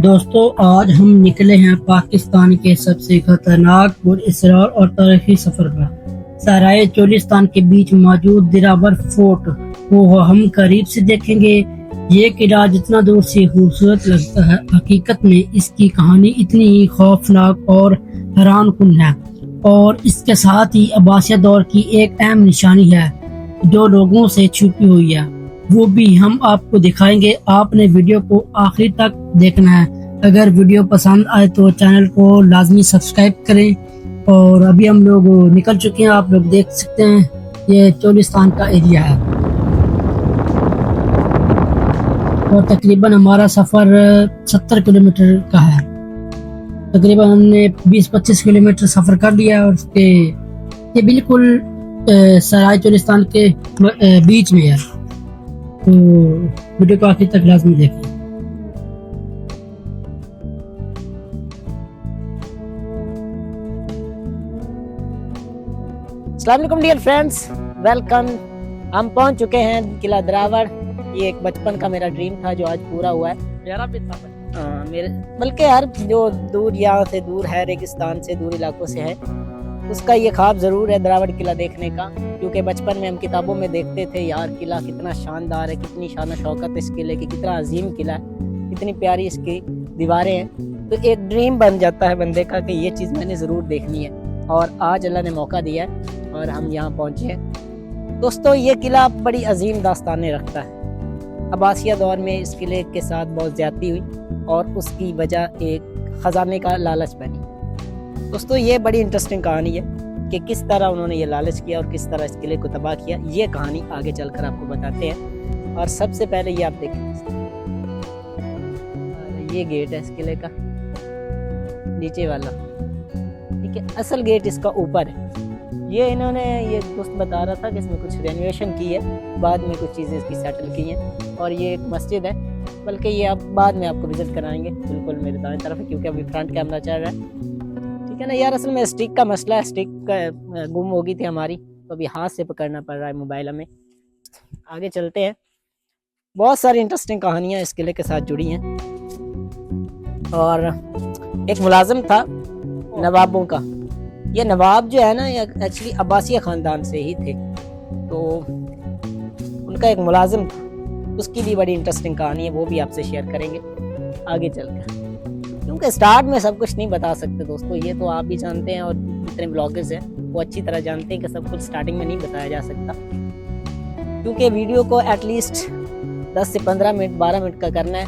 दोस्तों, आज हम निकले हैं पाकिस्तान के सबसे खतरनाक, पुरअसरार और तारीखी सफर पर। सराय चोलिस्तान के बीच मौजूद दिरावर फोर्ट को हम करीब से देखेंगे। ये किला जितना दूर से खूबसूरत लगता है, हकीकत में इसकी कहानी इतनी ही खौफनाक और हैरानकुन है। और इसके साथ ही अब्बासिया दौर की एक अहम निशानी है जो लोगों से छुपी हुई है, वो भी हम आपको दिखाएंगे। आपने वीडियो को आखिर तक देखना है। अगर वीडियो पसंद आए तो चैनल को लाजमी सब्सक्राइब करें। और अभी हम लोग निकल चुके हैं, आप लोग देख सकते हैं, ये चोलिस्तान का एरिया है। और तकरीबन हमारा सफ़र 70 किलोमीटर का है। तकरीबन हमने 20-25 किलोमीटर सफ़र कर लिया। और उसके ये बिल्कुल सराय चोलिस्तान के बीच में है, तो वीडियो को आखिर तक लाजमी देखें। अस्सलाम वालेकुम डियर फ्रेंड्स, वेलकम। हम पहुंच चुके हैं किला दिरावर। ये एक बचपन का मेरा ड्रीम था जो आज पूरा हुआ है। मेरा भी था मेरे बल्कि यार जो दूर यहाँ से दूर है, रेगिस्तान से दूर इलाकों से है, उसका ये ख्वाब ज़रूर है दिरावर किला देखने का। क्योंकि बचपन में हम किताबों में देखते थे यार किला कितना शानदार है, कितनी शान शौकत है इस किले की, कितना अजीम किला है, कितनी प्यारी इसकी दीवारें हैं। तो एक ड्रीम बन जाता है बंदे का कि ये चीज़ मैंने ज़रूर देखनी है। और आज अल्लाह ने मौका दिया है और हम यहाँ पहुँचे हैं। दोस्तों, ये किला बड़ी अजीम दास्तानें रखता है। अब्बासिया दौर में इस किले के साथ बहुत ज़्यादती हुई और उसकी वजह एक ख़जाने का लालच बनी। दोस्तों, ये बड़ी इंटरेस्टिंग कहानी है कि किस तरह उन्होंने ये लालच किया और किस तरह इस किले को तबाह किया। ये कहानी आगे चलकर आपको बताते हैं। और सबसे पहले ये आप देखें, ये गेट है इस किले का, नीचे वाला, ठीक है। असल गेट इसका ऊपर है। ये इन्होंने, ये दोस्त बता रहा था कि इसमें कुछ रेनोवेशन की है, बाद में कुछ चीज़ें इसकी सेटल की हैं। और ये एक मस्जिद है, बल्कि ये अब बाद में आपको विज़िट कराएंगे। बिल्कुल मेरे दाएं तरफ है क्योंकि अभी फ्रंट कैमरा चल रहा है, ठीक है ना यार। असल में स्टिक का मसला है, स्टिक गुम हो गई थी हमारी, तो अभी हाथ से पकड़ना पड़ रहा है मोबाइल हमें। आगे चलते हैं। बहुत सारी इंटरेस्टिंग कहानियाँ इस किले के साथ जुड़ी हैं। और एक मुलाजिम था नवाबों का। ये नवाब जो है ना, ये एक्चुअली अब्बासिया ख़ानदान से ही थे, तो उनका एक मुलाजिम था, उसकी भी बड़ी इंटरेस्टिंग कहानी है, वो भी आपसे शेयर करेंगे आगे चलकर। क्योंकि स्टार्ट में सब कुछ नहीं बता सकते दोस्तों, ये तो आप भी जानते हैं और जितने ब्लॉगर्स हैं वो अच्छी तरह जानते हैं कि सब कुछ स्टार्टिंग में नहीं बताया जा सकता। क्योंकि वीडियो को एटलीस्ट 10 से 15 मिनट 12 मिनट का करना है,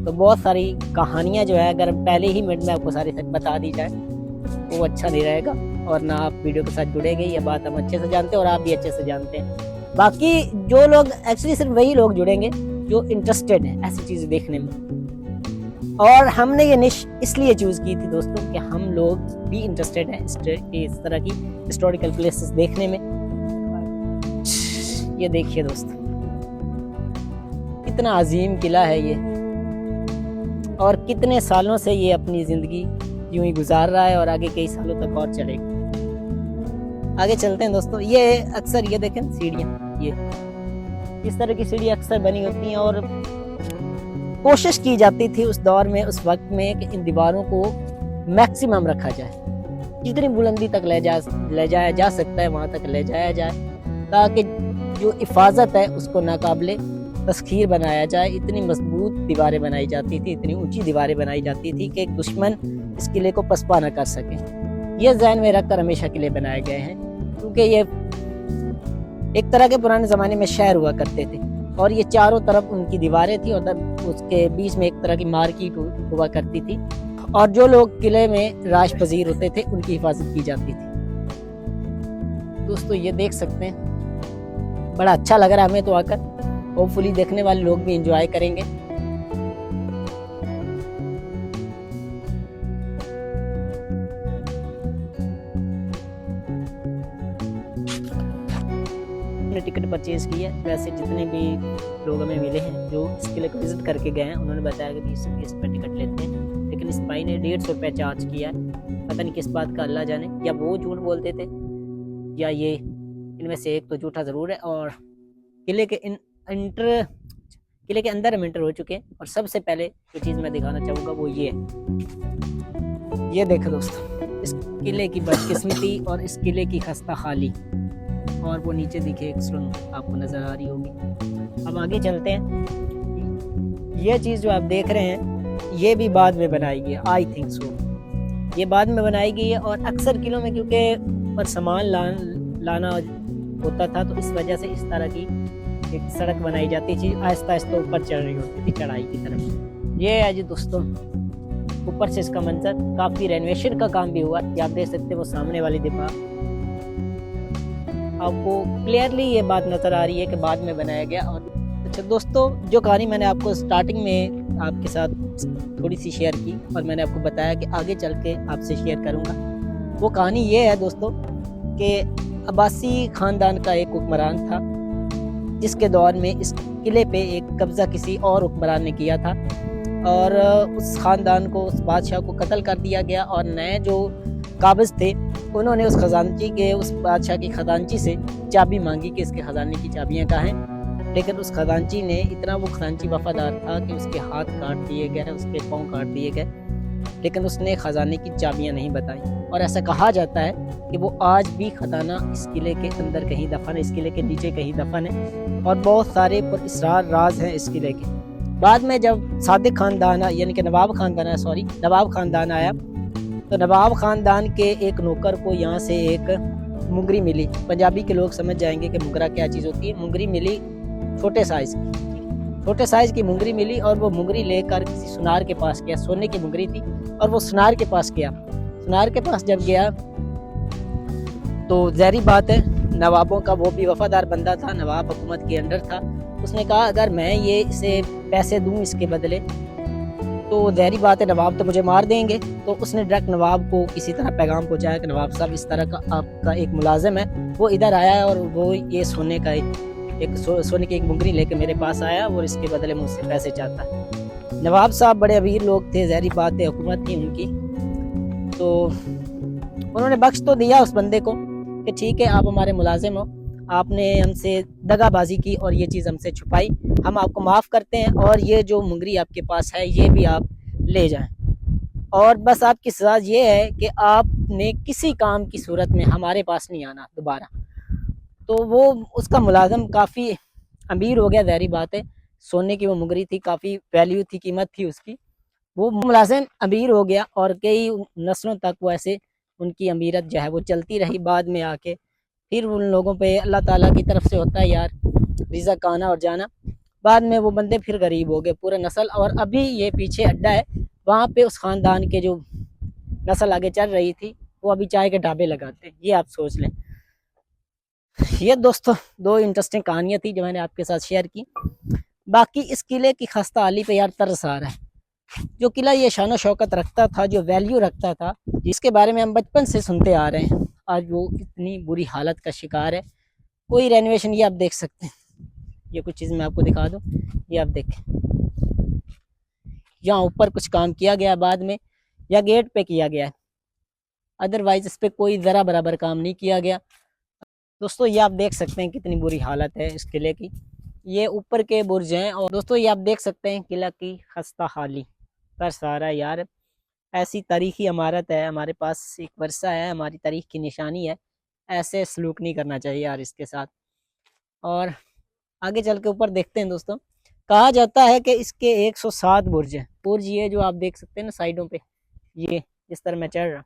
तो बहुत सारी कहानियाँ जो है अगर पहले ही मिनट में आपको सारी बता दी जाए तो वो अच्छा नहीं रहेगा, और ना आप वीडियो के साथ जुड़ेंगे। ये बात हम अच्छे से जानते हैं और आप भी अच्छे से जानते हैं। बाकी जो लोग एक्चुअली सिर्फ वही लोग जुड़ेंगे जो इंटरेस्टेड हैं ऐसी चीज़ें देखने में। और हमने ये निश इसलिए चूज़ की थी दोस्तों कि हम लोग भी इंटरेस्टेड हैं इस तरह की हिस्टोरिकल प्लेसेस देखने में। ये देखिए दोस्तों, कितना अजीम किला है ये, और कितने सालों से ये अपनी ज़िंदगी यूं ही गुजार रहा है और आगे कई सालों तक और चलेगा। आगे चलते हैं दोस्तों। ये अक्सर ये देखें सीढ़ियाँ, ये इस तरह की सीढ़ियाँ अक्सर बनी होती हैं, और कोशिश की जाती थी उस दौर में, उस वक्त में, कि इन दीवारों को मैक्सिमम रखा जाए, जितनी बुलंदी तक ले जाया जा सकता है वहाँ तक ले जाया जाए, ताकि जो हिफाजत है उसको नाकाबिले तस्खीर बनाया जाए। इतनी मजबूत दीवारें बनाई जाती थी, इतनी ऊंची दीवारें बनाई जाती थी कि दुश्मन इस किले को पसपा न कर सके। ये ज़हन में रखकर हमेशा किले बनाए गए हैं, क्योंकि ये एक तरह के पुराने ज़माने में शहर हुआ करते थे, और ये चारों तरफ उनकी दीवारें थी, और उसके बीच में एक तरह की मार्केट हुआ करती थी, और जो लोग किले में राज पजीर होते थे उनकी हिफाजत की जाती थी। दोस्तों, ये देख सकते हैं, बड़ा अच्छा लग रहा है हमें तो आकर। होपफुली देखने वाले लोग भी एंजॉय करेंगे। हमने टिकट परचेज की है। वैसे जितने भी लोग हमें मिले हैं जो इस किले को विजिट करके गए हैं, उन्होंने बताया कि 20 रुपये टिकट लेते हैं, लेकिन इस भाई ने 150 रुपये चार्ज किया है। पता नहीं किस बात का, अल्लाह जाने, या वो झूठ बोलते थे या ये, इनमें से एक तो झूठा ज़रूर है। और किले के किले के अंदर हम एंटर हो चुके हैं और सबसे पहले जो चीज़ मैं दिखाना चाहूँगा वो ये है। ये देखो दोस्तों, इस किले की बदकिस्मती और इस किले की खस्ता हाली। और वो नीचे दिखे एक सुरंग आपको नज़र आ रही होगी। अब आगे चलते हैं। ये चीज़ जो आप देख रहे हैं ये भी बाद में बनाई गई है, आई थिंक सो ये बाद में बनाई गई है। और अक्सर किलों में क्योंकि ऊपर सामान लाना होता था तो इस वजह से इस तरह की एक सड़क बनाई जाती थी, आहिस्ता आहिस्ता ऊपर चढ़ रही होती थी चढ़ाई की तरफ। ये है जी दोस्तों ऊपर से इसका मंजर। काफ़ी रेनोवेशन का काम भी हुआ, ये आप देख सकते हैं वो सामने वाली दीवार। आपको क्लियरली ये बात नज़र आ रही है कि बाद में बनाया गया। और अच्छा दोस्तों, जो कहानी मैंने आपको स्टार्टिंग में आपके साथ थोड़ी सी शेयर की और मैंने आपको बताया कि आगे चल के आपसे शेयर करूँगा, वो कहानी ये है दोस्तों कि अब्बासी ख़ानदान का एक हुक्मरान था जिसके दौर में इस किले पे एक कब्ज़ा किसी और हुक्मरान ने किया था और उस ख़ानदान को, उस बादशाह को कत्ल कर दिया गया। और नए जो काबिज़ थे उन्होंने उस खजानची के, उस बादशाह की खजानची से चाबी मांगी कि इसके खजाने की चाबियाँ कहाँ हैं। लेकिन उस खजानची ने, इतना वो खजानची वफादार था कि उसके हाथ काट दिए गए, उसके पाँव काट दिए गए, लेकिन उसने खजाने की चाबियाँ नहीं बताई। और ऐसा कहा जाता है कि वो आज भी खजाना इस किले के अंदर कहीं दफन है, इस किले के नीचे कहीं दफन है। और बहुत सारे पुरअसरार राज हैं इस किले के। बाद में जब सादिक खानदान यानी कि नवाब खानदान आया तो नवाब खानदान के एक नौकर को यहाँ से एक मुंगरी मिली। पंजाबी के लोग समझ जाएंगे कि मुंगरा क्या चीज़ होती है। मुंगरी मिली छोटे साइज़ की मुंगरी मिली और वो मुंगरी लेकर किसी सुनार के पास गया। सोने की मुंगरी थी और वो सुनार के पास गया। सुनार के पास जब गया तो ज़ाहिर बात है नवाबों का वो भी वफादार बंदा था, नवाब हुकूमत के अंडर था। उसने कहा अगर मैं ये इसे पैसे दूं इसके बदले तो ज़ाहिर बात है नवाब तो मुझे मार देंगे। तो उसने डायरेक्ट नवाब को किसी तरह पैगाम पहुंचाया कि नवाब साहब इस तरह का आपका एक मुलाजिम है, वो इधर आया है और वो ये सोने की एक मुंगरी लेके मेरे पास आया और इसके बदले मुझसे पैसे चाहता है। नवाब साहब बड़े अमीर लोग थे, ज़ाहिर बात है हुकूमत थी उनकी, तो उन्होंने बख्श तो दिया उस बंदे को कि ठीक है आप हमारे मुलाजिम हो, आपने हमसे दगाबाजी की और ये चीज़ हमसे छुपाई, हम आपको माफ़ करते हैं और ये जो मुंगरी आपके पास है ये भी आप ले जाएं। और बस आपकी सज़ा ये है कि आपने किसी काम की सूरत में हमारे पास नहीं आना दोबारा। तो वो उसका मुलाजिम काफ़ी अमीर हो गया, ज़ाहिर बात है सोने की वो मुंगरी थी, काफ़ी वैल्यू थी, कीमत थी उसकी। वो मुलाजिम अमीर हो गया और कई नस्लों तक वो ऐसे उनकी अमीरत जो है वो चलती रही। बाद में आके फिर उन लोगों पे अल्लाह ताला की तरफ से होता है यार रिज़्क़ आना और जाना। बाद में वो बंदे फिर गरीब हो गए पूरा नस्ल। और अभी ये पीछे अड्डा है, वहाँ पे उस ख़ानदान के जो नस्ल आगे चल रही थी वो अभी चाय के ढाबे लगाते हैं, ये आप सोच लें। ये दोस्तों दो इंटरेस्टिंग कहानियाँ थी जो मैंने आपके साथ शेयर की। बाकी इस किले की खस्ता हाली पे यार तरस आ रहा है। जो किला ये शान शौकत रखता था, जो वैल्यू रखता था, जिसके बारे में हम बचपन से सुनते आ रहे हैं, आज वो इतनी बुरी हालत का शिकार है। कोई रेनोवेशन, ये आप देख सकते हैं, ये कुछ चीज़ मैं आपको दिखा दूं, ये आप देखें यहाँ ऊपर कुछ काम किया गया बाद में, या गेट पे किया गया है, अदरवाइज इस पर कोई ज़रा बराबर काम नहीं किया गया। दोस्तों ये आप देख सकते हैं कितनी बुरी हालत है इस किले की। ये ऊपर के बुर्ज हैं और दोस्तों ये आप देख सकते हैं किला की खस्ता हाली। तरस आ रहा है यार, ऐसी तारीखी इमारत है, हमारे पास एक वर्षा है, हमारी तारीख की निशानी है, ऐसे सलूक नहीं करना चाहिए यार इसके साथ। और आगे चल के ऊपर देखते हैं दोस्तों। कहा जाता है कि इसके 107 बुर्ज हैं। बुर्ज ये जो आप देख सकते हैं ना साइडों पे, ये जिस तरह मैं चढ़ रहा हूँ,